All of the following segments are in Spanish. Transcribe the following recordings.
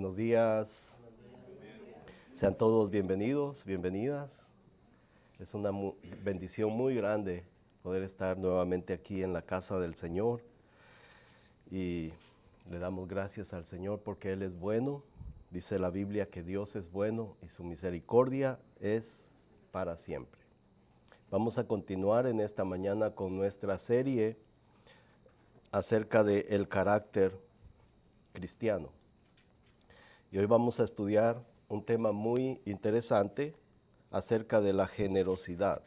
Buenos días. Sean todos bienvenidos, bienvenidas. Es una bendición muy grande poder estar nuevamente aquí en la casa del Señor. Y le damos gracias al Señor porque Él es bueno. Dice la Biblia que Dios es bueno y su misericordia es para siempre. Vamos a continuar en esta mañana con nuestra serie acerca del carácter cristiano. Y hoy vamos a estudiar un tema muy interesante acerca de la generosidad.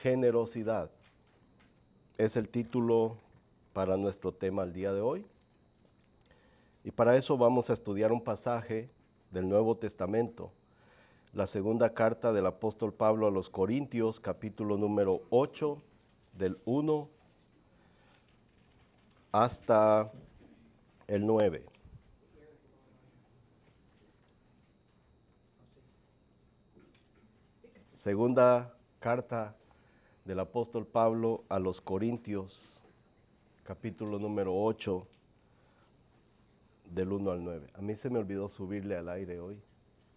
Generosidad es el título para nuestro tema el día de hoy. Y para eso vamos a estudiar un pasaje del Nuevo Testamento, la segunda carta del apóstol Pablo a los Corintios, capítulo número 8, del 1 hasta el 9. Segunda carta del apóstol Pablo a los Corintios, capítulo número 8, del 1 al 9. A mí se me olvidó subirle al aire hoy.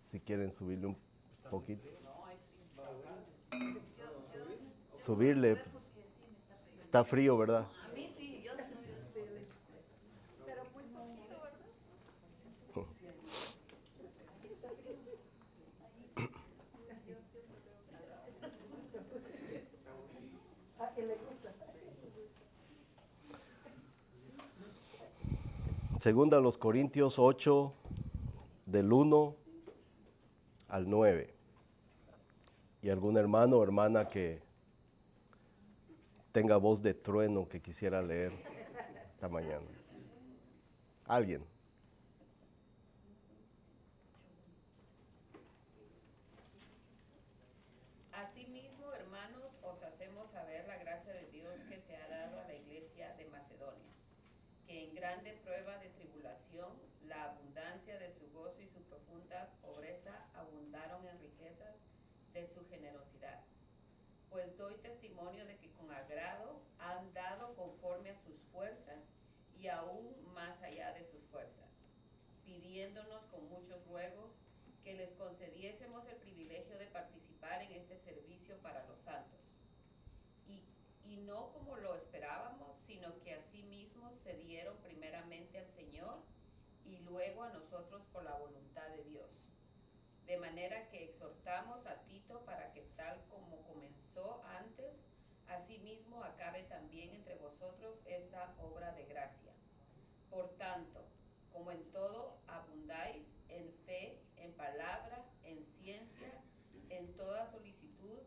Si quieren subirle un poquito. Subirle. Está frío, ¿verdad? A mí sí, yo sí. Pero muy poquito, ¿verdad? Yo siempre veo calor. A él le gusta. Segunda a los Corintios 8, del 1 al 9. Y algún hermano o hermana que tenga voz de trueno que quisiera leer esta mañana. ¿Alguien? Asimismo, hermanos, os hacemos saber la gracia de Dios que se ha dado a la iglesia de Macedonia, que en grande prueba de tribulación, la abundancia de su gozo y su profunda pobreza abundaron en riquezas de su generosidad. Pues doy testimonio de que con agrado han dado conforme a sus fuerzas y aún más allá de sus fuerzas, pidiéndonos con muchos ruegos que les concediésemos el privilegio de participar en este servicio para los santos. Y no como lo esperábamos, sino que asimismo se dieron primeramente al Señor y luego a nosotros por la voluntad de Dios. De manera que exhortamos a Tito para que tal como comenzó antes, asimismo acabe también entre vosotros esta obra de gracia. Por tanto, como en todo abundáis, en fe, en palabra, en ciencia, en toda solicitud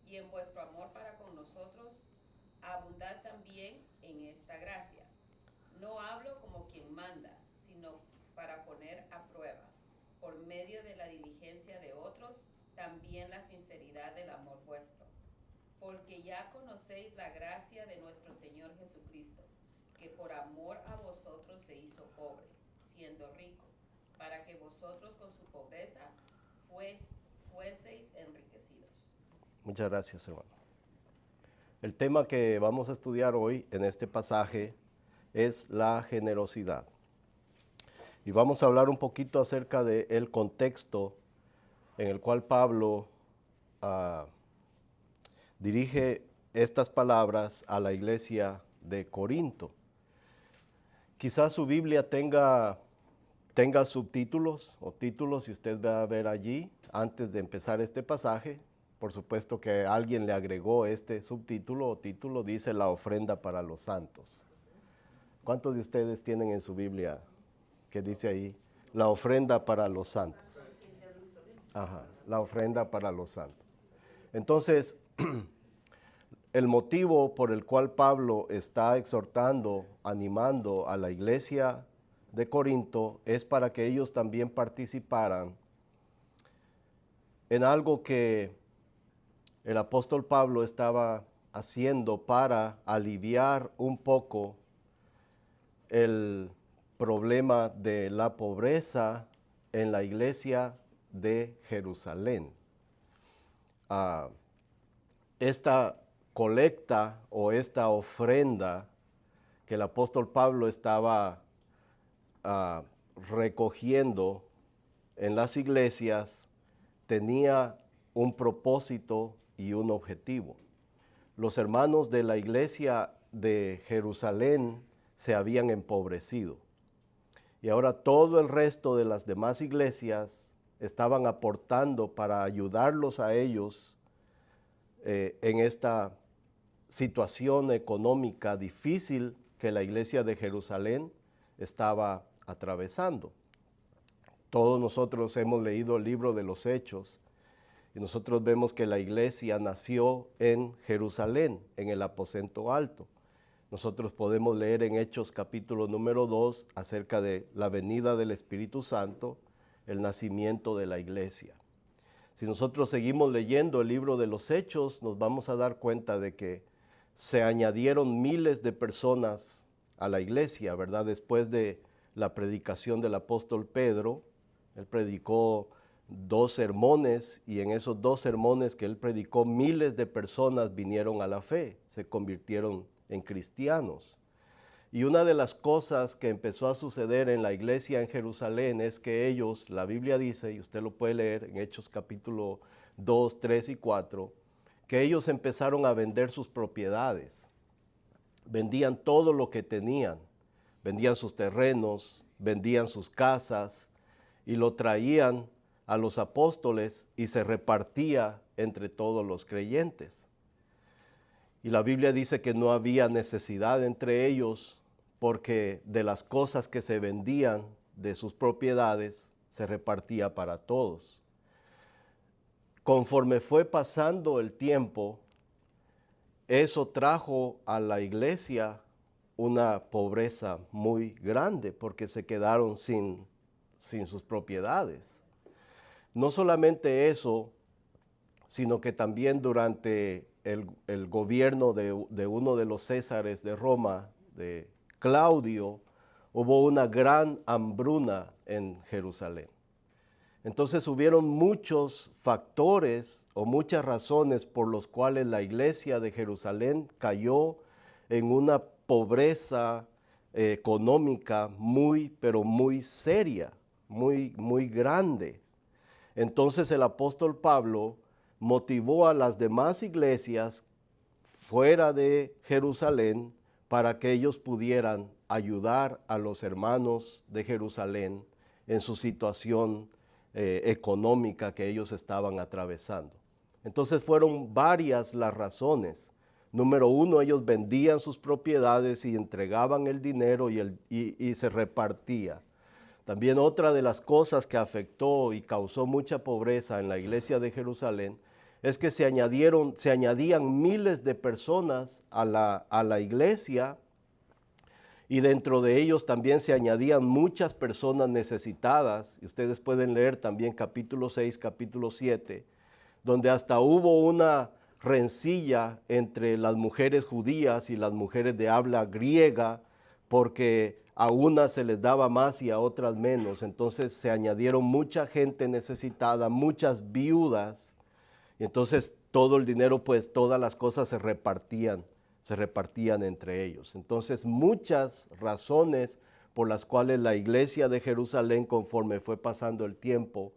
y en vuestro amor para con nosotros, abundad también en esta gracia. No hablo como quien manda, sino para poner a prueba, por medio de la diligencia de otros, también la sinceridad del amor vuestro. Porque ya conocéis la gracia de nuestro Señor Jesucristo, que por amor a vosotros se hizo pobre, siendo rico, para que vosotros con su pobreza fueseis enriquecidos. Muchas gracias, hermano. El tema que vamos a estudiar hoy en este pasaje es la generosidad. Y vamos a hablar un poquito acerca del contexto en el cual Pablo dirige estas palabras a la iglesia de Corinto. Quizás su Biblia tenga subtítulos o títulos, y usted va a ver allí, antes de empezar este pasaje, por supuesto que alguien le agregó este subtítulo o título, dice la ofrenda para los santos. ¿Cuántos de ustedes tienen en su Biblia que dice ahí, la ofrenda para los santos? Ajá, la ofrenda para los santos. Entonces, el motivo por el cual Pablo está exhortando, animando a la iglesia de Corinto es para que ellos también participaran en algo que el apóstol Pablo estaba haciendo para aliviar un poco el problema de la pobreza en la iglesia de Jerusalén. Esta colecta o esta ofrenda que el apóstol Pablo estaba recogiendo en las iglesias tenía un propósito y un objetivo. Los hermanos de la iglesia de Jerusalén se habían empobrecido y ahora todo el resto de las demás iglesias estaban aportando para ayudarlos a ellos en esta situación económica difícil que la iglesia de Jerusalén estaba atravesando. Todos nosotros hemos leído el libro de los Hechos y nosotros vemos que la iglesia nació en Jerusalén, en el aposento alto. Nosotros podemos leer en Hechos capítulo número 2 acerca de la venida del Espíritu Santo, el nacimiento de la iglesia. Si nosotros seguimos leyendo el libro de los Hechos, nos vamos a dar cuenta de que se añadieron miles de personas a la iglesia, ¿verdad? Después de la predicación del apóstol Pedro, él predicó 2 sermones y en esos 2 sermones que él predicó, miles de personas vinieron a la fe, se convirtieron en cristianos. Y una de las cosas que empezó a suceder en la iglesia en Jerusalén es que ellos, la Biblia dice, y usted lo puede leer en Hechos capítulo 2, 3 y 4, que ellos empezaron a vender sus propiedades. Vendían todo lo que tenían, vendían sus terrenos, vendían sus casas y lo traían a los apóstoles y se repartía entre todos los creyentes. Y la Biblia dice que no había necesidad entre ellos porque de las cosas que se vendían de sus propiedades se repartía para todos. Conforme fue pasando el tiempo, eso trajo a la iglesia una pobreza muy grande porque se quedaron sin sus propiedades. No solamente eso, sino que también durante el gobierno de uno de los césares de Roma, de Claudio, hubo una gran hambruna en Jerusalén. Entonces hubieron muchos factores o muchas razones por los cuales la iglesia de Jerusalén cayó en una pobreza económica muy, pero muy seria, muy grande. Entonces el apóstol Pablo motivó a las demás iglesias fuera de Jerusalén para que ellos pudieran ayudar a los hermanos de Jerusalén en su situación económica que ellos estaban atravesando. Entonces fueron varias las razones. Número 1, ellos vendían sus propiedades y entregaban el dinero y se repartía. También otra de las cosas que afectó y causó mucha pobreza en la iglesia de Jerusalén es que se añadían miles de personas a la iglesia y dentro de ellos también se añadían muchas personas necesitadas. Y ustedes pueden leer también capítulo 6, capítulo 7, donde hasta hubo una rencilla entre las mujeres judías y las mujeres de habla griega, porque a unas se les daba más y a otras menos. Entonces se añadieron mucha gente necesitada, muchas viudas, y entonces todo el dinero, pues todas las cosas se repartían entre ellos. Entonces muchas razones por las cuales la iglesia de Jerusalén, conforme fue pasando el tiempo,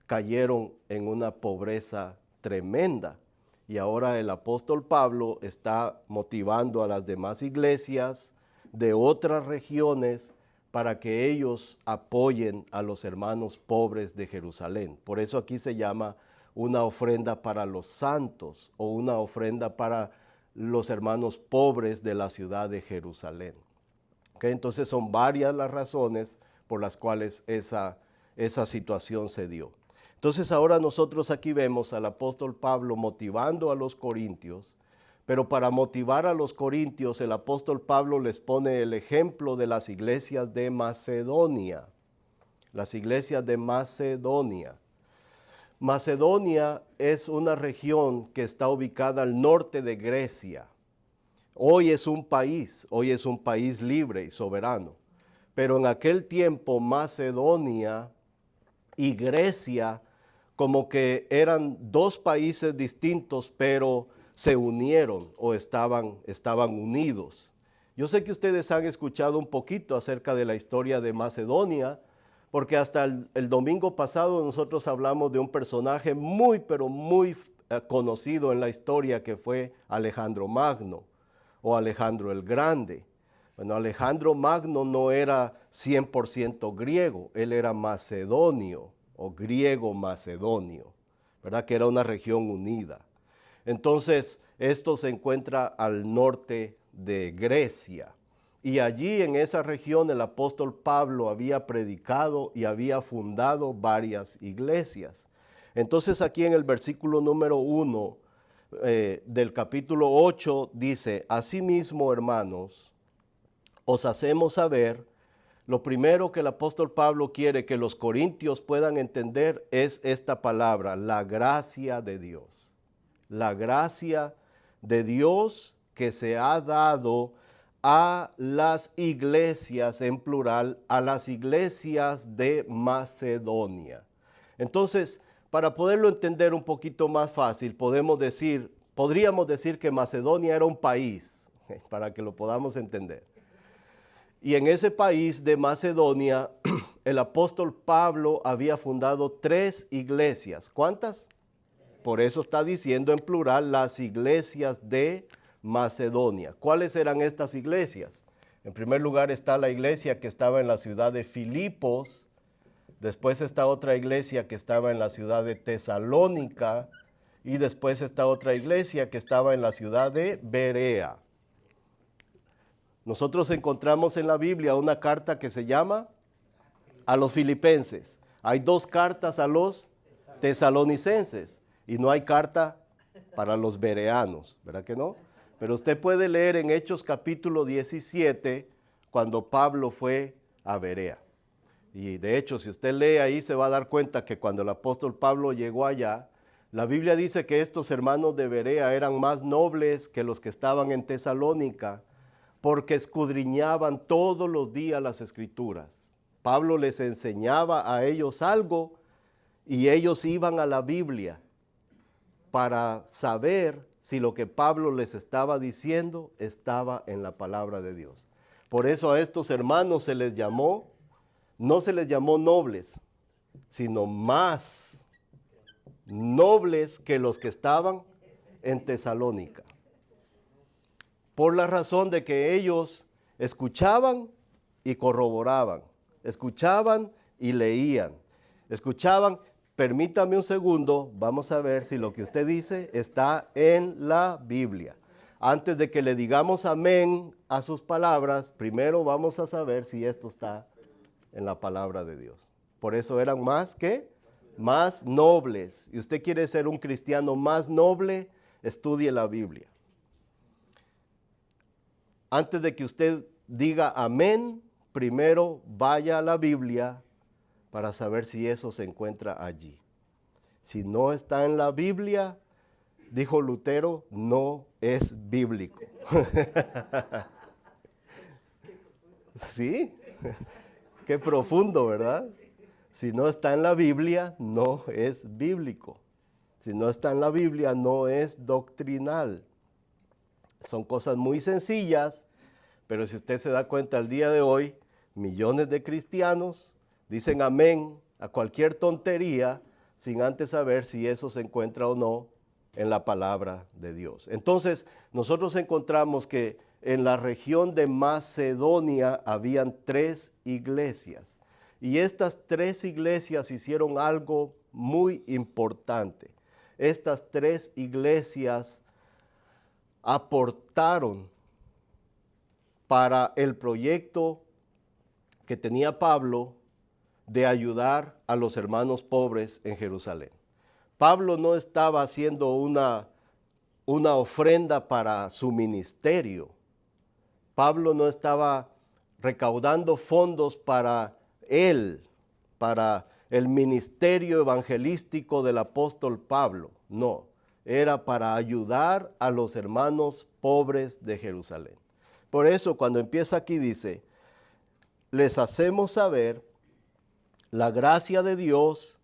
cayeron en una pobreza tremenda. Y ahora el apóstol Pablo está motivando a las demás iglesias de otras regiones para que ellos apoyen a los hermanos pobres de Jerusalén. Por eso aquí se llama una ofrenda para los santos o una ofrenda para los hermanos pobres de la ciudad de Jerusalén. ¿Okay? Entonces son varias las razones por las cuales esa situación se dio. Entonces ahora nosotros aquí vemos al apóstol Pablo motivando a los corintios, pero para motivar a los corintios el apóstol Pablo les pone el ejemplo de las iglesias de Macedonia. Las iglesias de Macedonia. Macedonia es una región que está ubicada al norte de Grecia. Hoy es un país libre y soberano. Pero en aquel tiempo Macedonia y Grecia como que eran 2 países distintos, pero se unieron o estaban unidos. Yo sé que ustedes han escuchado un poquito acerca de la historia de Macedonia, porque hasta el domingo pasado nosotros hablamos de un personaje muy, pero muy conocido en la historia, que fue Alejandro Magno o Alejandro el Grande. Bueno, Alejandro Magno no era 100% griego, él era macedonio o griego macedonio, ¿verdad? Que era una región unida. Entonces, esto se encuentra al norte de Grecia. Y allí en esa región el apóstol Pablo había predicado y había fundado varias iglesias. Entonces aquí en el versículo número 1 del capítulo 8 dice: asimismo, hermanos, os hacemos saber. Lo primero que el apóstol Pablo quiere que los corintios puedan entender es esta palabra: la gracia de Dios. La gracia de Dios que se ha dado a las iglesias, en plural, a las iglesias de Macedonia. Entonces, para poderlo entender un poquito más fácil, podríamos decir que Macedonia era un país, para que lo podamos entender. Y en ese país de Macedonia, el apóstol Pablo había fundado 3 iglesias. ¿Cuántas? Por eso está diciendo en plural las iglesias de Macedonia. ¿Cuáles eran estas iglesias? En primer lugar está la iglesia que estaba en la ciudad de Filipos. Después está otra iglesia que estaba en la ciudad de Tesalónica. Y después está otra iglesia que estaba en la ciudad de Berea. Nosotros encontramos en la Biblia una carta que se llama a los filipenses. Hay 2 cartas a los tesalonicenses y no hay carta para los bereanos, ¿verdad que no? Pero usted puede leer en Hechos capítulo 17 cuando Pablo fue a Berea. Y de hecho, si usted lee ahí, se va a dar cuenta que cuando el apóstol Pablo llegó allá, la Biblia dice que estos hermanos de Berea eran más nobles que los que estaban en Tesalónica, porque escudriñaban todos los días las escrituras. Pablo les enseñaba a ellos algo y ellos iban a la Biblia para saber si lo que Pablo les estaba diciendo estaba en la palabra de Dios. Por eso a estos hermanos no se les llamó nobles, sino más nobles que los que estaban en Tesalónica. Por la razón de que ellos escuchaban y corroboraban, escuchaban y leían, escuchaban. Permítame un segundo, vamos a ver si lo que usted dice está en la Biblia. Antes de que le digamos amén a sus palabras, primero vamos a saber si esto está en la palabra de Dios. Por eso eran más nobles. Y usted quiere ser un cristiano más noble, estudie la Biblia. Antes de que usted diga amén, primero vaya a la Biblia para saber si eso se encuentra allí. Si no está en la Biblia, dijo Lutero, no es bíblico. ¿Sí? Qué profundo, ¿verdad? Si no está en la Biblia, no es bíblico. Si no está en la Biblia, no es doctrinal. Son cosas muy sencillas, pero si usted se da cuenta al día de hoy, millones de cristianos dicen amén a cualquier tontería sin antes saber si eso se encuentra o no en la palabra de Dios. Entonces, nosotros encontramos que en la región de Macedonia habían 3 iglesias. Y estas 3 iglesias hicieron algo muy importante. Estas 3 iglesias aportaron para el proyecto que tenía Pablo de ayudar a los hermanos pobres en Jerusalén. Pablo no estaba haciendo una ofrenda para su ministerio. Pablo no estaba recaudando fondos para él, para el ministerio evangelístico del apóstol Pablo. No, era para ayudar a los hermanos pobres de Jerusalén. Por eso cuando empieza aquí dice, les hacemos saber la gracia de Dios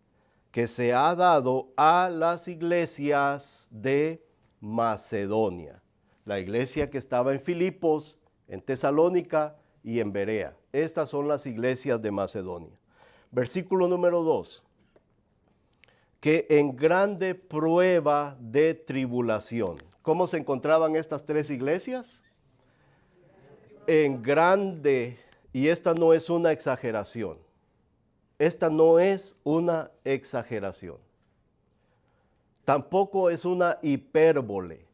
que se ha dado a las iglesias de Macedonia. La iglesia que estaba en Filipos, en Tesalónica y en Berea. Estas son las iglesias de Macedonia. Versículo número 2. Que en grande prueba de tribulación. ¿Cómo se encontraban estas tres iglesias? En grande, y esta no es una exageración. Esta no es una exageración. Tampoco es una hipérbole.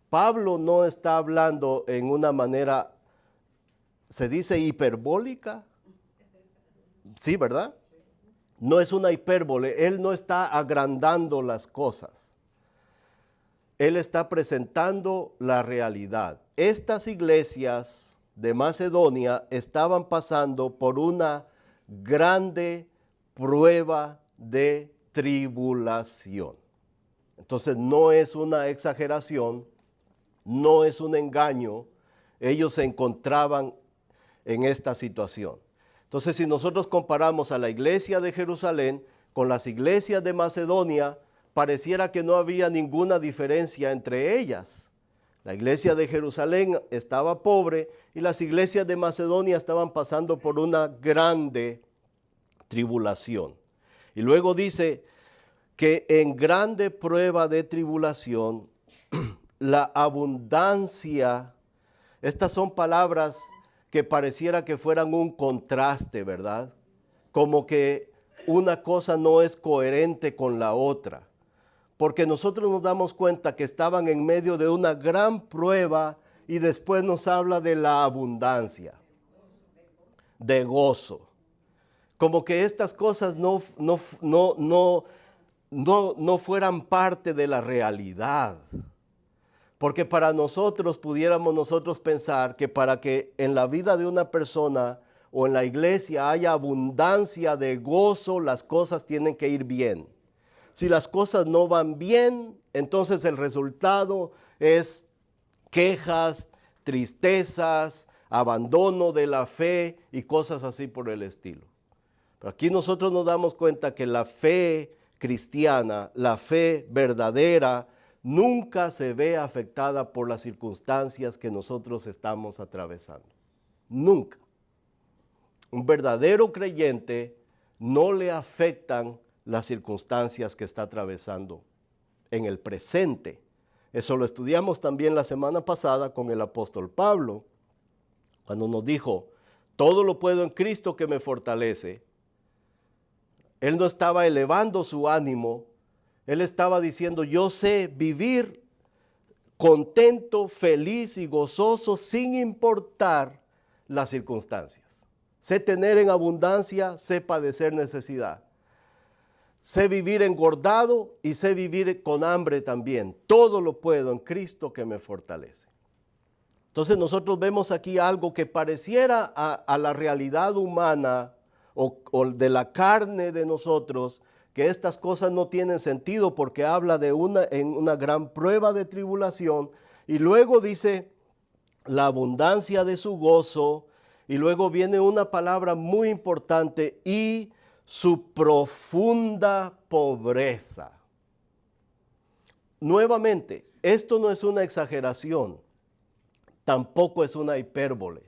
Pablo no está hablando en una manera, ¿se dice hiperbólica? Sí, ¿verdad? No es una hipérbole, él no está agrandando las cosas. Él está presentando la realidad. Estas iglesias de Macedonia estaban pasando por una grande prueba de tribulación. Entonces no es una exageración, no es un engaño. Ellos se encontraban en esta situación. Entonces, si nosotros comparamos a la iglesia de Jerusalén con las iglesias de Macedonia, pareciera que no había ninguna diferencia entre ellas. La iglesia de Jerusalén estaba pobre y las iglesias de Macedonia estaban pasando por una grande tribulación. Y luego dice que en grande prueba de tribulación, la abundancia, estas son palabras que pareciera que fueran un contraste, ¿verdad? Como que una cosa no es coherente con la otra. Porque nosotros nos damos cuenta que estaban en medio de una gran prueba y después nos habla de la abundancia, de gozo. Como que estas cosas no fueran parte de la realidad. Porque para nosotros pudiéramos nosotros pensar que para que en la vida de una persona o en la iglesia haya abundancia de gozo, las cosas tienen que ir bien. Si las cosas no van bien, entonces el resultado es quejas, tristezas, abandono de la fe y cosas así por el estilo. Pero aquí nosotros nos damos cuenta que la fe cristiana, la fe verdadera, nunca se ve afectada por las circunstancias que nosotros estamos atravesando. Nunca. Un verdadero creyente no le afectan las circunstancias que está atravesando en el presente. Eso lo estudiamos también la semana pasada con el apóstol Pablo, cuando nos dijo, todo lo puedo en Cristo que me fortalece. Él no estaba elevando su ánimo. Él estaba diciendo, yo sé vivir contento, feliz y gozoso sin importar las circunstancias. Sé tener en abundancia, sé padecer necesidad. Sé vivir engordado y sé vivir con hambre también. Todo lo puedo en Cristo que me fortalece. Entonces nosotros vemos aquí algo que pareciera a la realidad humana o de la carne de nosotros, que estas cosas no tienen sentido porque habla de una gran prueba de tribulación y luego dice la abundancia de su gozo y luego viene una palabra muy importante y su profunda pobreza. Nuevamente, esto no es una exageración, tampoco es una hipérbole.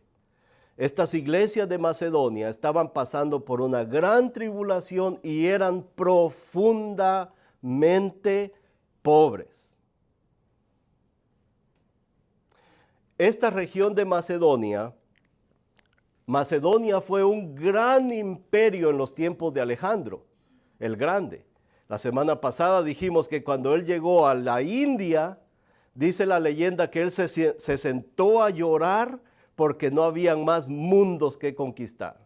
Estas iglesias de Macedonia estaban pasando por una gran tribulación y eran profundamente pobres. Esta región de Macedonia fue un gran imperio en los tiempos de Alejandro el Grande. La semana pasada dijimos que cuando él llegó a la India, dice la leyenda que él se sentó a llorar porque no habían más mundos que conquistar.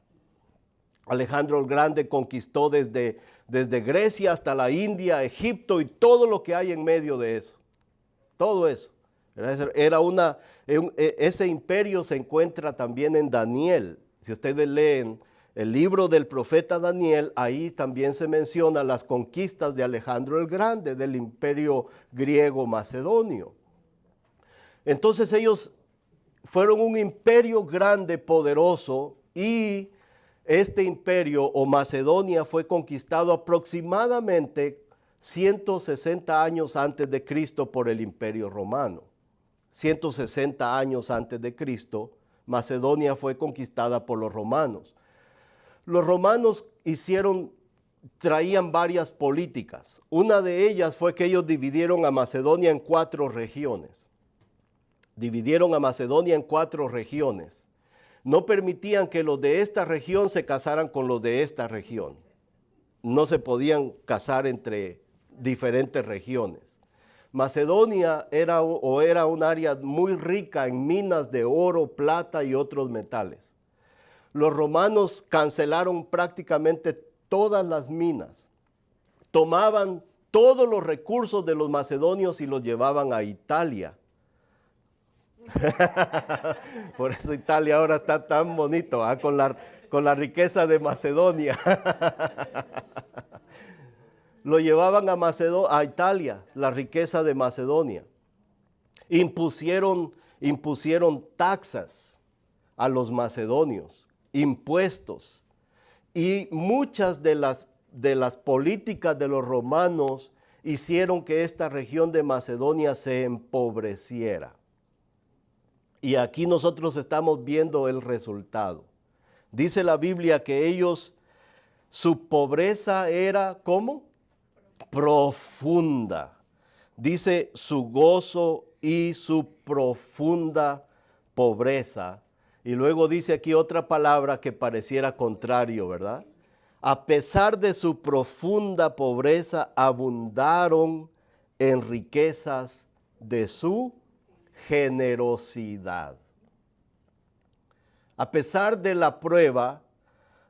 Alejandro el Grande conquistó desde Grecia hasta la India, Egipto y todo lo que hay en medio de eso. Todo eso. Ese imperio se encuentra también en Daniel. Si ustedes leen el libro del profeta Daniel, ahí también se menciona las conquistas de Alejandro el Grande, del imperio griego macedonio. Entonces ellos fueron un imperio grande, poderoso, y este imperio o Macedonia fue conquistado aproximadamente 160 años antes de Cristo por el imperio romano. 160 años antes de Cristo, Macedonia fue conquistada por los romanos. Los romanos traían varias políticas. Una de ellas fue que ellos dividieron a Macedonia en 4 regiones. Dividieron a Macedonia en 4 regiones. No permitían que los de esta región se casaran con los de esta región. No se podían casar entre diferentes regiones. Macedonia era un área muy rica en minas de oro, plata y otros metales. Los romanos cancelaron prácticamente todas las minas. Tomaban todos los recursos de los macedonios y los llevaban a Italia. Por eso Italia ahora está tan bonito, ¿eh? Con la riqueza de Macedonia. Lo llevaban a Italia, la riqueza de Macedonia. Impusieron taxas a los macedonios, impuestos. Y muchas de las políticas de los romanos hicieron que esta región de Macedonia se empobreciera. Y aquí nosotros estamos viendo el resultado. Dice la Biblia que ellos, su pobreza era, ¿cómo? Profunda. Dice su gozo y su profunda pobreza. Y luego dice aquí otra palabra que pareciera contrario, ¿verdad? A pesar de su profunda pobreza, abundaron en riquezas de su generosidad. A pesar de la prueba,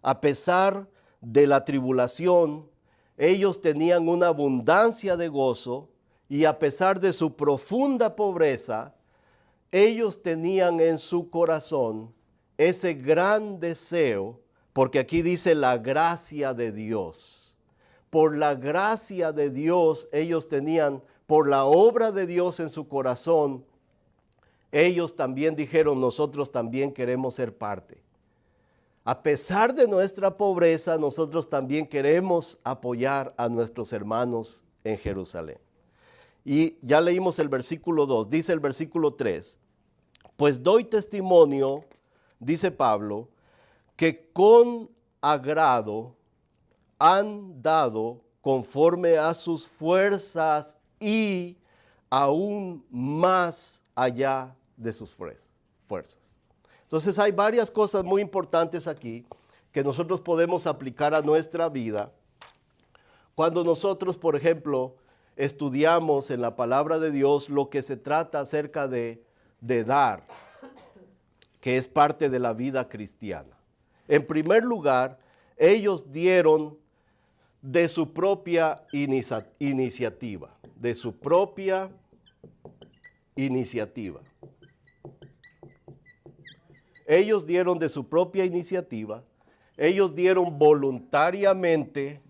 a pesar de la tribulación, ellos tenían una abundancia de gozo y a pesar de su profunda pobreza, ellos tenían en su corazón ese gran deseo, porque aquí dice la gracia de Dios. Por la gracia de Dios ellos tenían, por la obra de Dios en su corazón, ellos también dijeron, nosotros también queremos ser parte. A pesar de nuestra pobreza, nosotros también queremos apoyar a nuestros hermanos en Jerusalén. Y ya leímos el versículo 2, dice el versículo 3, pues doy testimonio, dice Pablo, que con agrado han dado conforme a sus fuerzas y aún más allá de sus fuerzas. Entonces hay varias cosas muy importantes aquí que nosotros podemos aplicar a nuestra vida. Cuando nosotros, por ejemplo, estudiamos en la palabra de Dios lo que se trata acerca de dar, que es parte de la vida cristiana. En primer lugar, ellos dieron de su propia iniciativa, de su propia iniciativa. Ellos dieron de su propia iniciativa, ellos dieron voluntariamente,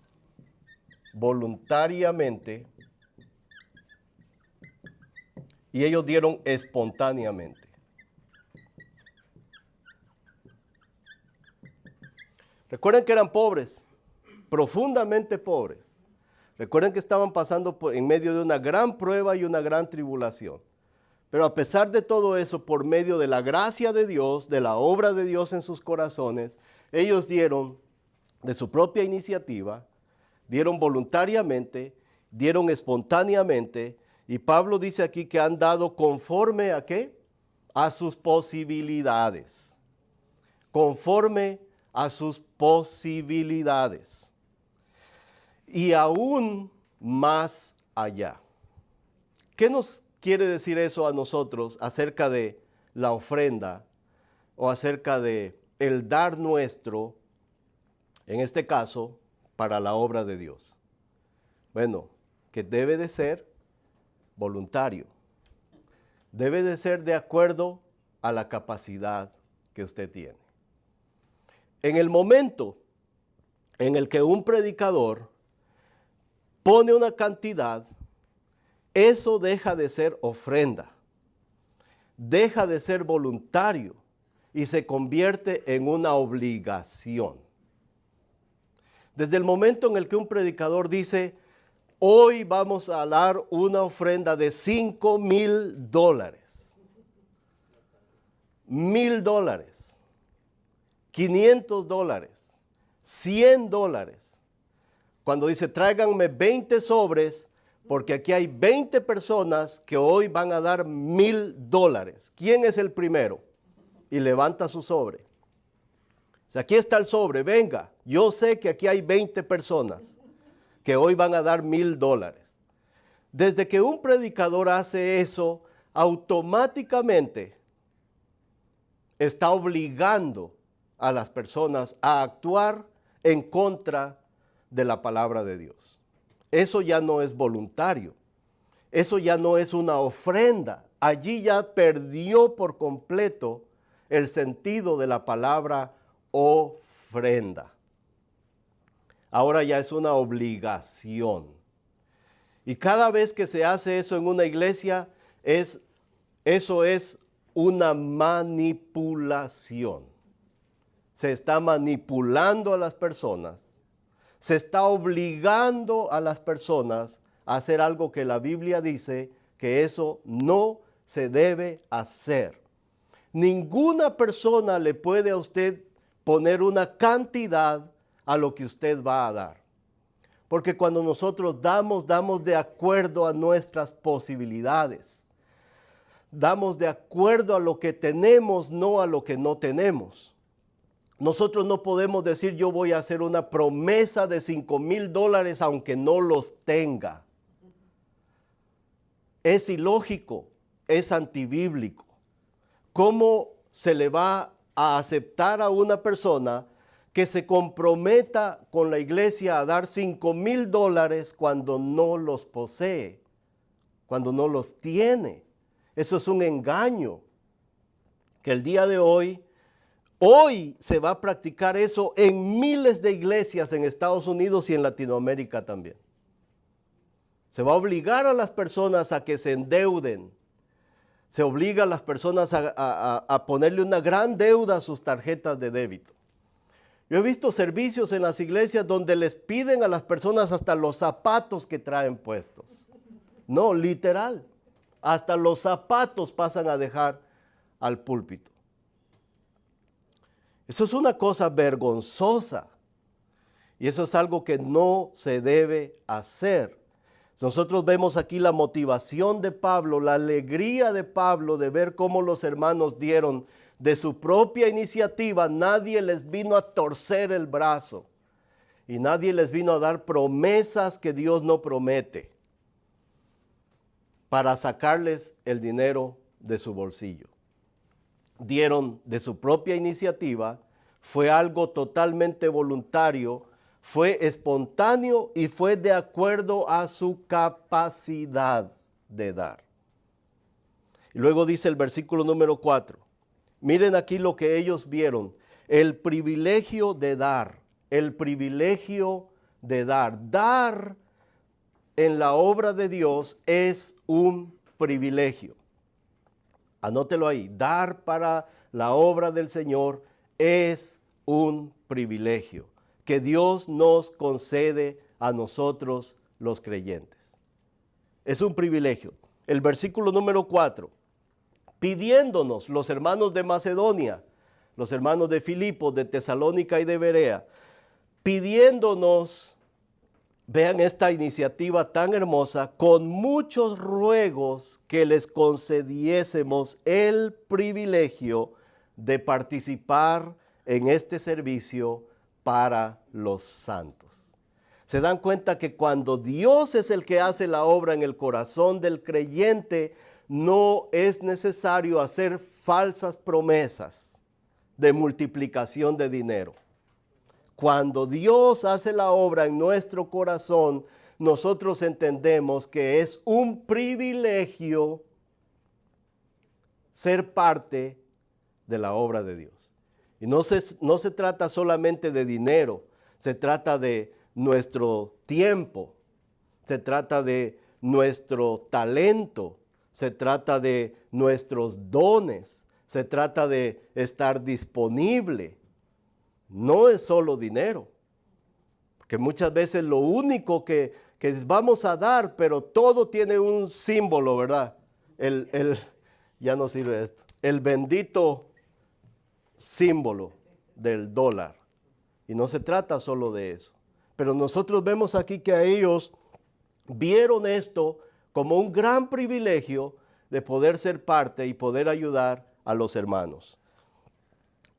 y ellos dieron espontáneamente. Recuerden que eran pobres, profundamente pobres. Recuerden que estaban pasando en medio de una gran prueba y una gran tribulación. Pero a pesar de todo eso, por medio de la gracia de Dios, de la obra de Dios en sus corazones, ellos dieron de su propia iniciativa, dieron voluntariamente, dieron espontáneamente, y Pablo dice aquí que han dado conforme a ¿qué? A sus posibilidades. Conforme a sus posibilidades. Y aún más allá. ¿Qué nos quiere decir eso a nosotros acerca de la ofrenda o acerca de el dar nuestro, en este caso, para la obra de Dios? Bueno, que debe de ser voluntario. Debe de ser de acuerdo a la capacidad que usted tiene. En el momento en el que un predicador pone una cantidad, eso deja de ser ofrenda, deja de ser voluntario y se convierte en una obligación. Desde el momento en el que un predicador dice, hoy vamos a dar una ofrenda de $5,000, $1,000, $500, $100. Cuando dice, tráiganme 20 sobres, porque aquí hay 20 personas que hoy van a dar $1,000. ¿Quién es el primero? Y levanta su sobre. O sea, aquí está el sobre, venga. Yo sé que aquí hay 20 personas que hoy van a dar $1,000. Desde que un predicador hace eso, automáticamente está obligando a las personas a actuar en contra de la palabra de Dios. Eso ya no es voluntario. Eso ya no es una ofrenda. Allí ya perdió por completo el sentido de la palabra ofrenda. Ahora ya es una obligación. Y cada vez que se hace eso en una iglesia, eso es una manipulación. Se está manipulando a las personas. Se está obligando a las personas a hacer algo que la Biblia dice que eso no se debe hacer. Ninguna persona le puede a usted poner una cantidad a lo que usted va a dar. Porque cuando nosotros damos de acuerdo a nuestras posibilidades. Damos de acuerdo a lo que tenemos, no a lo que no tenemos. Nosotros no podemos decir yo voy a hacer una promesa de $5,000 aunque no los tenga. Es ilógico, es antibíblico. ¿Cómo se le va a aceptar a una persona que se comprometa con la iglesia a dar $5,000 cuando no los posee, cuando no los tiene? Eso es un engaño. Que el día de hoy se va a practicar eso en miles de iglesias en Estados Unidos y en Latinoamérica también. Se va a obligar a las personas a que se endeuden. Se obliga a las personas a ponerle una gran deuda a sus tarjetas de débito. Yo he visto servicios en las iglesias donde les piden a las personas hasta los zapatos que traen puestos. No, literal. Hasta los zapatos pasan a dejar al púlpito. Eso es una cosa vergonzosa. Y eso es algo que no se debe hacer. Nosotros vemos aquí la motivación de Pablo, la alegría de Pablo de ver cómo los hermanos dieron de su propia iniciativa. Nadie les vino a torcer el brazo y nadie les vino a dar promesas que Dios no promete para sacarles el dinero de su bolsillo. Dieron de su propia iniciativa, fue algo totalmente voluntario, fue espontáneo y fue de acuerdo a su capacidad de dar. Y luego dice el versículo número 4. Miren aquí lo que ellos vieron. El privilegio de dar. El privilegio de dar. Dar en la obra de Dios es un privilegio. Anótelo ahí. Dar para la obra del Señor es un privilegio que Dios nos concede a nosotros los creyentes. Es un privilegio. El versículo número 4. Pidiéndonos los hermanos de Macedonia, los hermanos de Filipos, de Tesalónica y de Berea, pidiéndonos, vean esta iniciativa tan hermosa, con muchos ruegos que les concediésemos el privilegio de participar en este servicio para los santos. Se dan cuenta que cuando Dios es el que hace la obra en el corazón del creyente, no es necesario hacer falsas promesas de multiplicación de dinero. Cuando Dios hace la obra en nuestro corazón, nosotros entendemos que es un privilegio ser parte de la obra de Dios. Y no se trata solamente de dinero, se trata de nuestro tiempo, se trata de nuestro talento, se trata de nuestros dones, se trata de estar disponible. No es solo dinero, porque muchas veces lo único que vamos a dar, pero todo tiene un símbolo, ¿verdad? Ya no sirve esto. El bendito símbolo del dólar. Y no se trata solo de eso. Pero nosotros vemos aquí que a ellos vieron esto como un gran privilegio de poder ser parte y poder ayudar a los hermanos.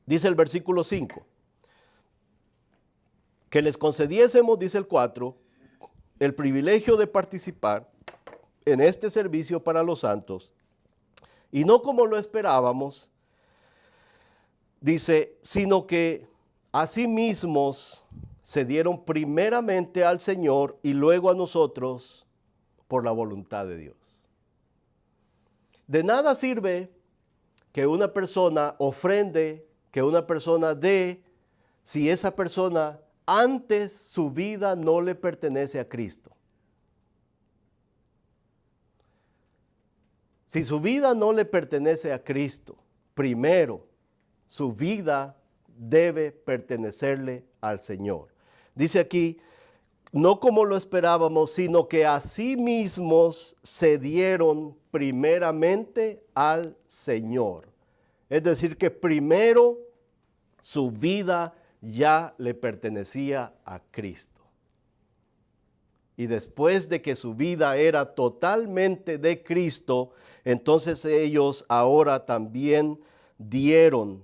Dice el versículo 5, que les concediésemos, dice el 4, el privilegio de participar en este servicio para los santos, y no como lo esperábamos, dice, sino que a sí mismos se dieron primeramente al Señor y luego a nosotros por la voluntad de Dios. De nada sirve que una persona ofrende, que una persona dé, si esa persona antes su vida no le pertenece a Cristo. Si su vida no le pertenece a Cristo, primero su vida debe pertenecerle al Señor. Dice aquí, no como lo esperábamos, sino que a sí mismos se dieron primeramente al Señor. Es decir, que primero su vida ya le pertenecía a Cristo. Y después de que su vida era totalmente de Cristo, entonces ellos ahora también dieron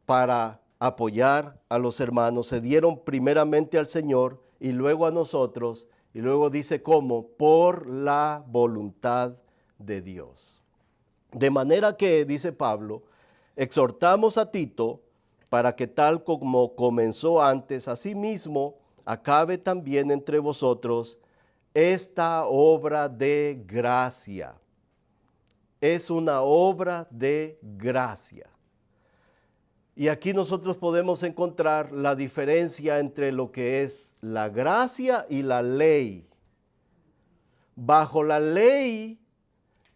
para apoyar a los hermanos, se dieron primeramente al Señor y luego a nosotros, y luego dice cómo, por la voluntad de Dios. De manera que, dice Pablo, exhortamos a Tito para que tal como comenzó antes, asimismo acabe también entre vosotros esta obra de gracia. Es una obra de gracia. Y aquí nosotros podemos encontrar la diferencia entre lo que es la gracia y la ley. Bajo la ley,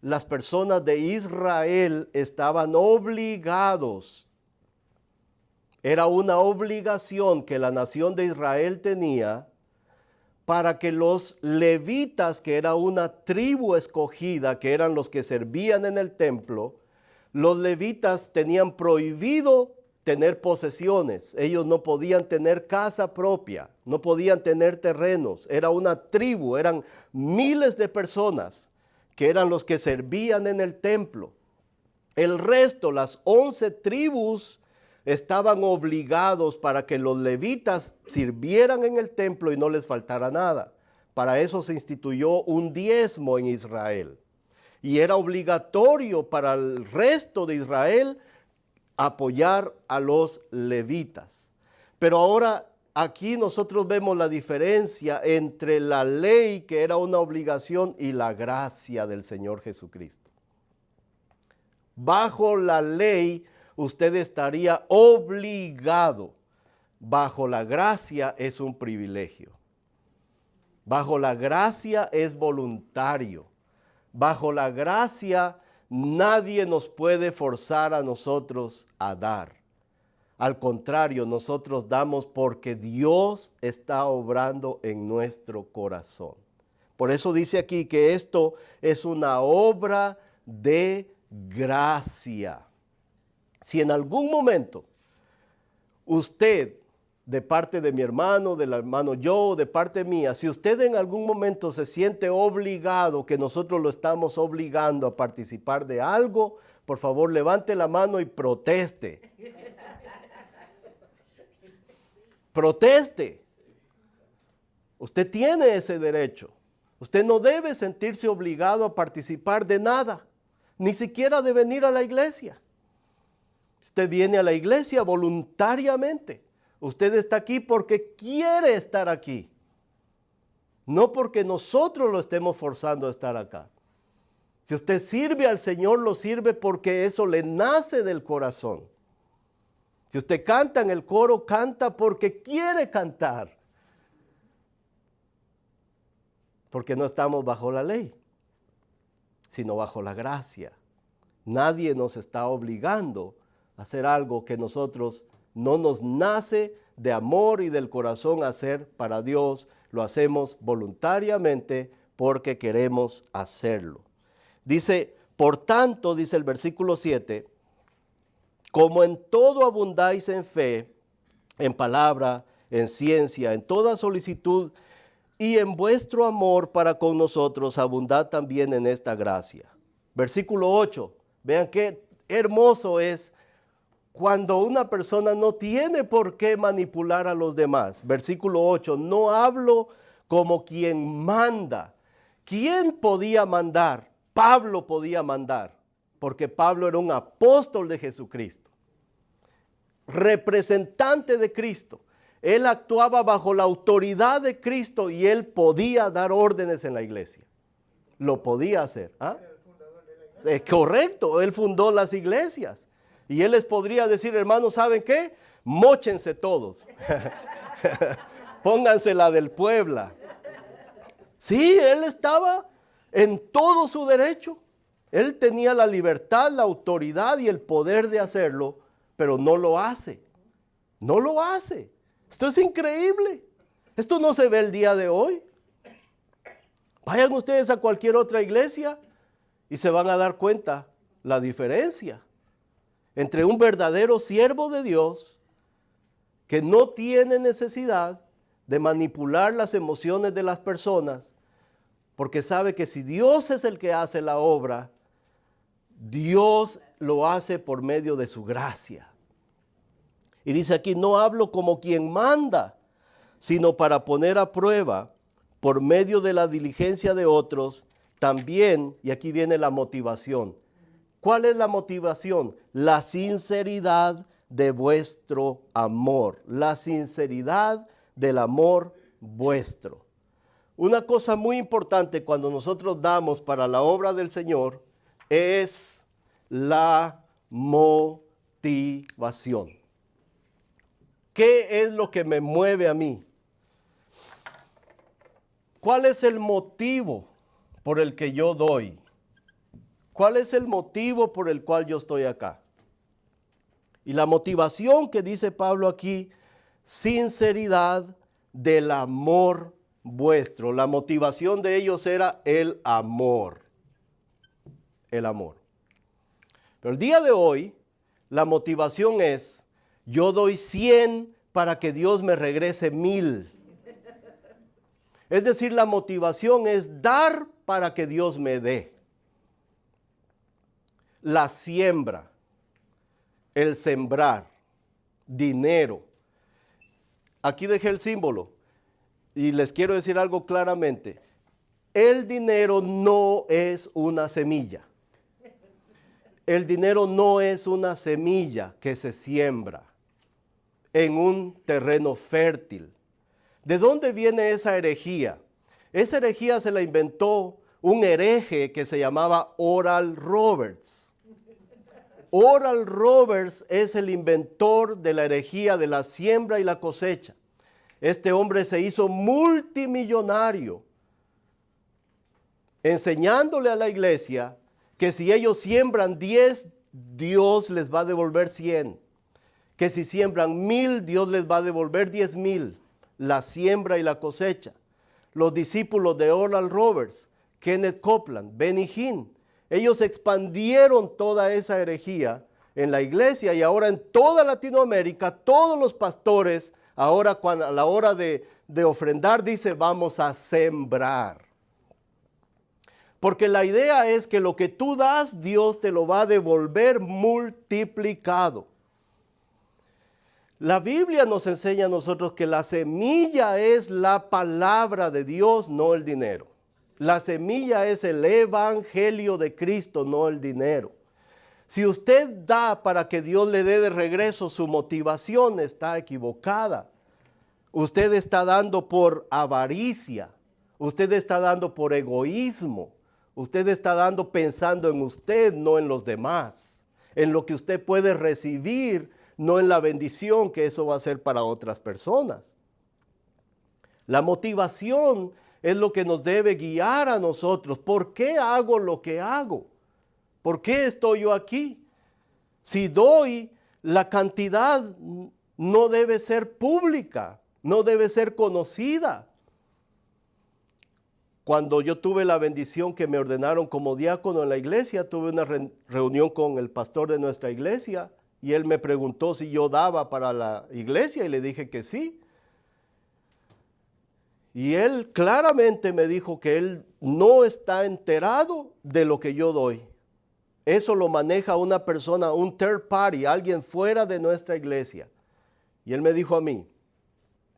las personas de Israel estaban obligados. Era una obligación que la nación de Israel tenía para que los levitas, que era una tribu escogida, que eran los que servían en el templo, los levitas tenían prohibido tener posesiones. Ellos no podían tener casa propia, no podían tener terrenos. Era una tribu, eran miles de personas que eran los que servían en el templo. El resto, las 11 tribus, estaban obligados para que los levitas sirvieran en el templo y no les faltara nada. Para eso se instituyó un diezmo en Israel. Y era obligatorio para el resto de Israel apoyar a los levitas. Pero ahora aquí nosotros vemos la diferencia entre la ley, que era una obligación, y la gracia del Señor Jesucristo. Bajo la ley usted estaría obligado. Bajo la gracia es un privilegio. Bajo la gracia es voluntario. Bajo la gracia nadie nos puede forzar a nosotros a dar. Al contrario, nosotros damos porque Dios está obrando en nuestro corazón. Por eso dice aquí que esto es una obra de gracia. Si en algún momento usted, de parte de mi hermano, del hermano yo, de parte mía, si usted en algún momento se siente obligado, que nosotros lo estamos obligando a participar de algo, por favor levante la mano y proteste. Proteste. Usted tiene ese derecho. Usted no debe sentirse obligado a participar de nada, ni siquiera de venir a la iglesia. Usted viene a la iglesia voluntariamente. Usted está aquí porque quiere estar aquí. No porque nosotros lo estemos forzando a estar acá. Si usted sirve al Señor, lo sirve porque eso le nace del corazón. Si usted canta en el coro, canta porque quiere cantar. Porque no estamos bajo la ley, sino bajo la gracia. Nadie nos está obligando a hacer algo que nosotros no nos nace de amor y del corazón hacer para Dios. Lo hacemos voluntariamente porque queremos hacerlo. Dice, por tanto, dice el versículo 7, como en todo abundáis en fe, en palabra, en ciencia, en toda solicitud y en vuestro amor para con nosotros, abundad también en esta gracia. Versículo 8, vean qué hermoso es cuando una persona no tiene por qué manipular a los demás. Versículo 8, no hablo como quien manda. ¿Quién podía mandar? Pablo podía mandar, porque Pablo era un apóstol de Jesucristo, representante de Cristo. Él actuaba bajo la autoridad de Cristo y él podía dar órdenes en la iglesia. Lo podía hacer. ¿Ah? Correcto, él fundó las iglesias. Y él les podría decir, hermanos, ¿saben qué? Móchense todos. Pónganse la del Puebla. Sí, él estaba en todo su derecho. Él tenía la libertad, la autoridad y el poder de hacerlo, pero no lo hace. No lo hace. Esto es increíble. Esto no se ve el día de hoy. Vayan ustedes a cualquier otra iglesia y se van a dar cuenta la diferencia entre un verdadero siervo de Dios que no tiene necesidad de manipular las emociones de las personas, porque sabe que si Dios es el que hace la obra, Dios lo hace por medio de su gracia. Y dice aquí, no hablo como quien manda, sino para poner a prueba, por medio de la diligencia de otros, también, y aquí viene la motivación. ¿Cuál es la motivación? La sinceridad de vuestro amor, la sinceridad del amor vuestro. Una cosa muy importante cuando nosotros damos para la obra del Señor es la motivación. ¿Qué es lo que me mueve a mí? ¿Cuál es el motivo por el que yo doy? ¿Cuál es el motivo por el cual yo estoy acá? Y la motivación que dice Pablo aquí, sinceridad del amor vuestro. La motivación de ellos era el amor. El amor. Pero el día de hoy, la motivación es, yo doy 100 para que Dios me regrese 1000. Es decir, la motivación es dar para que Dios me dé. La siembra, el sembrar, dinero. Aquí dejé el símbolo y les quiero decir algo claramente. El dinero no es una semilla. El dinero no es una semilla que se siembra en un terreno fértil. ¿De dónde viene esa herejía? Esa herejía se la inventó un hereje que se llamaba Oral Roberts. Oral Roberts es el inventor de la herejía de la siembra y la cosecha. Este hombre se hizo multimillonario enseñándole a la iglesia que si ellos siembran 10, Dios les va a devolver 100. Que si siembran 1000, Dios les va a devolver 10,000. La siembra y la cosecha. Los discípulos de Oral Roberts, Kenneth Copeland, Benny Hinn, ellos expandieron toda esa herejía en la iglesia y ahora en toda Latinoamérica, todos los pastores, ahora a la hora de ofrendar, dice vamos a sembrar. Porque la idea es que lo que tú das, Dios te lo va a devolver multiplicado. La Biblia nos enseña a nosotros que la semilla es la palabra de Dios, no el dinero. La semilla es el evangelio de Cristo, no el dinero. Si usted da para que Dios le dé de regreso, su motivación está equivocada. Usted está dando por avaricia. Usted está dando por egoísmo. Usted está dando pensando en usted, no en los demás. En lo que usted puede recibir, no en la bendición que eso va a ser para otras personas. La motivación es lo que nos debe guiar a nosotros. ¿Por qué hago lo que hago? ¿Por qué estoy yo aquí? Si doy, la cantidad no debe ser pública, no debe ser conocida. Cuando yo tuve la bendición que me ordenaron como diácono en la iglesia, tuve una reunión con el pastor de nuestra iglesia y él me preguntó si yo daba para la iglesia y le dije que sí. Y él claramente me dijo que él no está enterado de lo que yo doy. Eso lo maneja una persona, un third party, alguien fuera de nuestra iglesia. Y él me dijo a mí,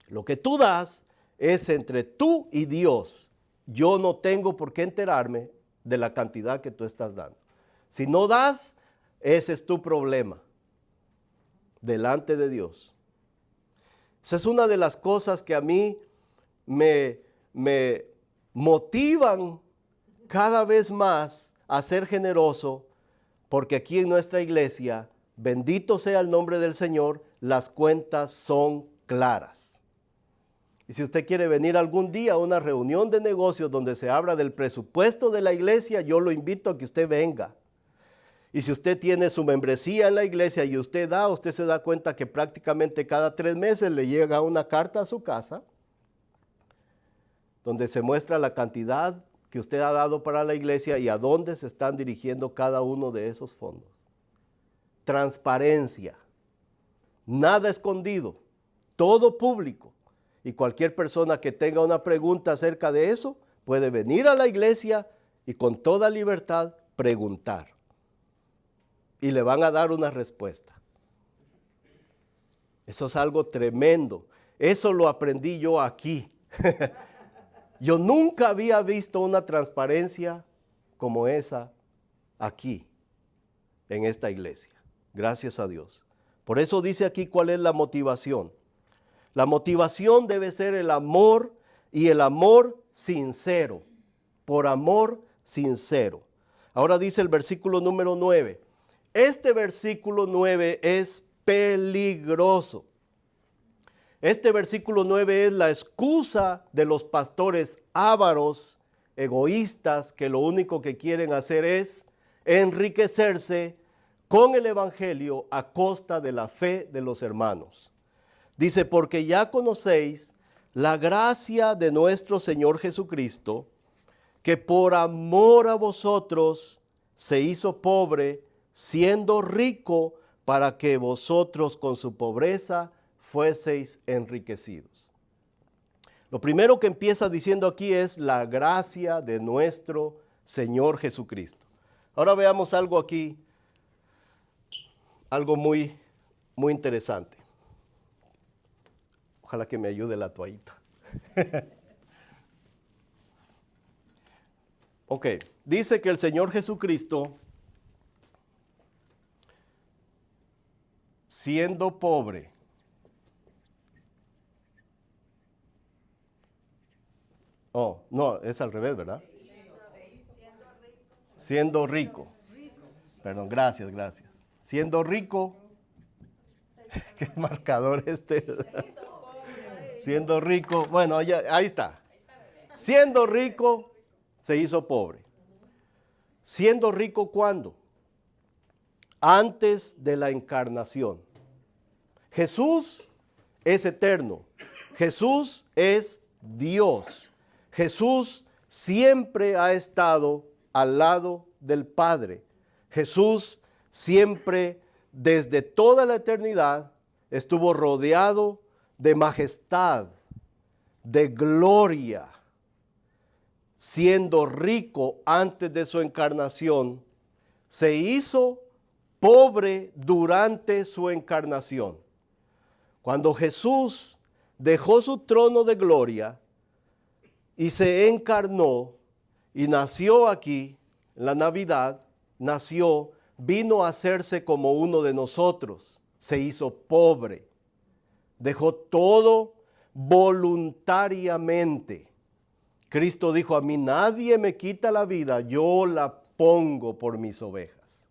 lo que tú das es entre tú y Dios. Yo no tengo por qué enterarme de la cantidad que tú estás dando. Si no das, ese es tu problema delante de Dios. Esa es una de las cosas que a mí me motivan cada vez más a ser generoso, porque aquí en nuestra iglesia, bendito sea el nombre del Señor, las cuentas son claras. Y si usted quiere venir algún día a una reunión de negocios donde se habla del presupuesto de la iglesia, yo lo invito a que usted venga. Y si usted tiene su membresía en la iglesia y usted se da cuenta que prácticamente cada 3 meses le llega una carta a su casa donde se muestra la cantidad que usted ha dado para la iglesia y a dónde se están dirigiendo cada uno de esos fondos. Transparencia, nada escondido, todo público. Y cualquier persona que tenga una pregunta acerca de eso puede venir a la iglesia y con toda libertad preguntar. Y le van a dar una respuesta. Eso es algo tremendo. Eso lo aprendí yo aquí. Yo nunca había visto una transparencia como esa aquí, en esta iglesia. Gracias a Dios. Por eso dice aquí cuál es la motivación. La motivación debe ser el amor y el amor sincero. Por amor sincero. Ahora dice el versículo número 9. Este versículo 9 es peligroso. Este versículo 9 es la excusa de los pastores ávaros, egoístas, que lo único que quieren hacer es enriquecerse con el evangelio a costa de la fe de los hermanos. Dice, porque ya conocéis la gracia de nuestro Señor Jesucristo, que por amor a vosotros se hizo pobre, siendo rico, para que vosotros con su pobreza fueseis enriquecidos. Lo primero que empieza diciendo aquí es la gracia de nuestro Señor Jesucristo. Ahora veamos algo aquí, algo muy interesante. Ojalá que me ayude la toallita. Ok, dice que el Señor Jesucristo, siendo pobre, no, es al revés, ¿verdad? Siendo rico. Perdón, gracias. Siendo rico, ¿qué marcador este? Siendo rico, bueno, ahí está. Siendo rico, se hizo pobre. Siendo rico, ¿cuándo? Antes de la encarnación. Jesús es eterno. Jesús es Dios. Jesús siempre ha estado al lado del Padre. Jesús siempre, desde toda la eternidad, estuvo rodeado de majestad, de gloria. Siendo rico antes de su encarnación, se hizo pobre durante su encarnación. Cuando Jesús dejó su trono de gloria y se encarnó y nació aquí, en la Navidad, vino a hacerse como uno de nosotros, se hizo pobre, dejó todo voluntariamente. Cristo dijo, a mí nadie me quita la vida, yo la pongo por mis ovejas.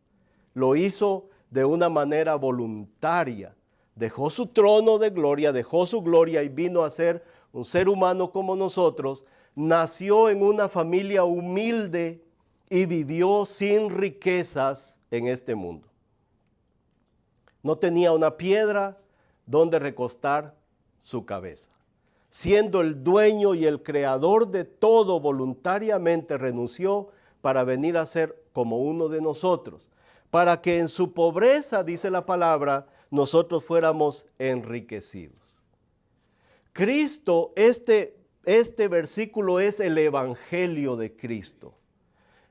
Lo hizo de una manera voluntaria. Dejó su trono de gloria, dejó su gloria y vino a ser un ser humano como nosotros. Nació en una familia humilde y vivió sin riquezas en este mundo. No tenía una piedra donde recostar su cabeza. Siendo el dueño y el creador de todo, voluntariamente renunció para venir a ser como uno de nosotros, para que en su pobreza, dice la palabra, nosotros fuéramos enriquecidos. Cristo, este versículo es el evangelio de Cristo.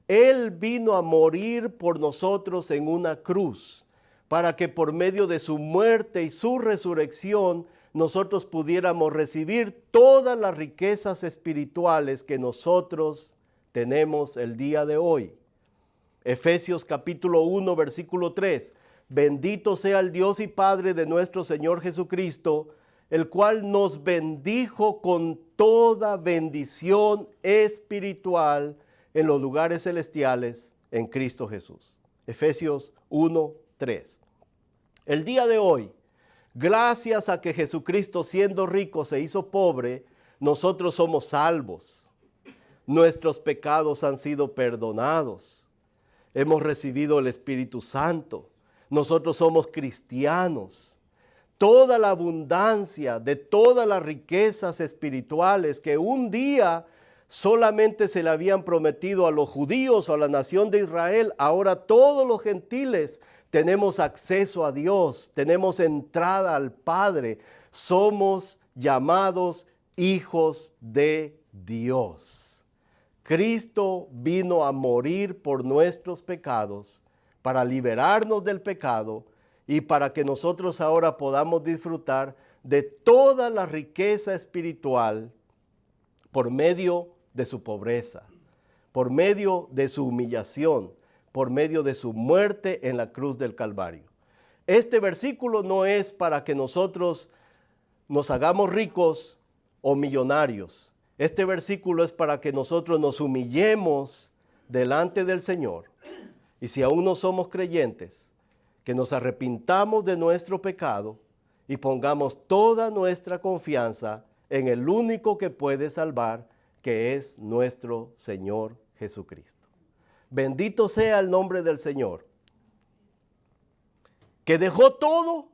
Él vino a morir por nosotros en una cruz, para que por medio de su muerte y su resurrección nosotros pudiéramos recibir todas las riquezas espirituales que nosotros tenemos el día de hoy. Efesios capítulo 1, versículo 3. Bendito sea el Dios y Padre de nuestro Señor Jesucristo, el cual nos bendijo con toda bendición espiritual en los lugares celestiales en Cristo Jesús. Efesios 1, 3. El día de hoy, gracias a que Jesucristo, siendo rico, se hizo pobre, nosotros somos salvos. Nuestros pecados han sido perdonados. Hemos recibido el Espíritu Santo. Nosotros somos cristianos. Toda la abundancia de todas las riquezas espirituales que un día solamente se le habían prometido a los judíos o a la nación de Israel, ahora todos los gentiles tenemos acceso a Dios, tenemos entrada al Padre, somos llamados hijos de Dios. Cristo vino a morir por nuestros pecados para liberarnos del pecado y para que nosotros ahora podamos disfrutar de toda la riqueza espiritual por medio de su pobreza, por medio de su humillación, por medio de su muerte en la cruz del Calvario. Este versículo no es para que nosotros nos hagamos ricos o millonarios. Este versículo es para que nosotros nos humillemos delante del Señor. Y si aún no somos creyentes, que nos arrepintamos de nuestro pecado y pongamos toda nuestra confianza en el único que puede salvar, que es nuestro Señor Jesucristo. Bendito sea el nombre del Señor, que dejó todo,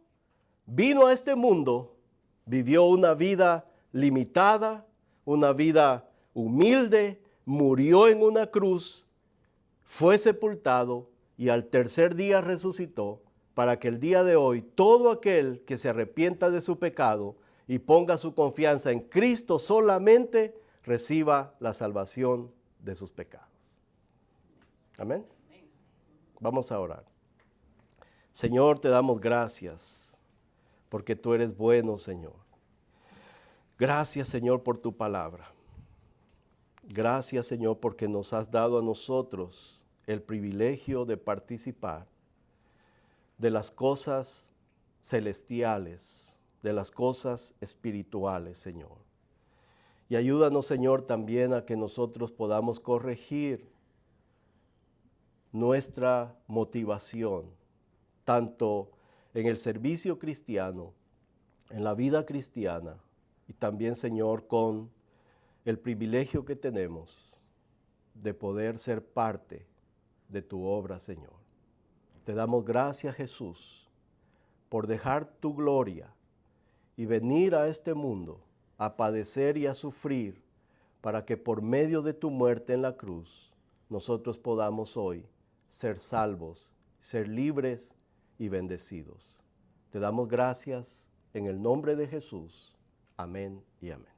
vino a este mundo, vivió una vida limitada, una vida humilde, murió en una cruz, fue sepultado y al tercer día resucitó, para que el día de hoy todo aquel que se arrepienta de su pecado y ponga su confianza en Cristo solamente, reciba la salvación de sus pecados. Amén. Vamos a orar. Señor, te damos gracias porque tú eres bueno, Señor. Gracias, Señor, por tu palabra. Gracias, Señor, porque nos has dado a nosotros el privilegio de participar de las cosas celestiales, de las cosas espirituales, Señor. Y ayúdanos, Señor, también a que nosotros podamos corregir nuestra motivación, tanto en el servicio cristiano, en la vida cristiana, y también, Señor, con el privilegio que tenemos de poder ser parte de tu obra, Señor. Te damos gracias, Jesús, por dejar tu gloria y venir a este mundo a padecer y a sufrir para que por medio de tu muerte en la cruz nosotros podamos hoy ser salvos, ser libres y bendecidos. Te damos gracias en el nombre de Jesús. Amén y amén.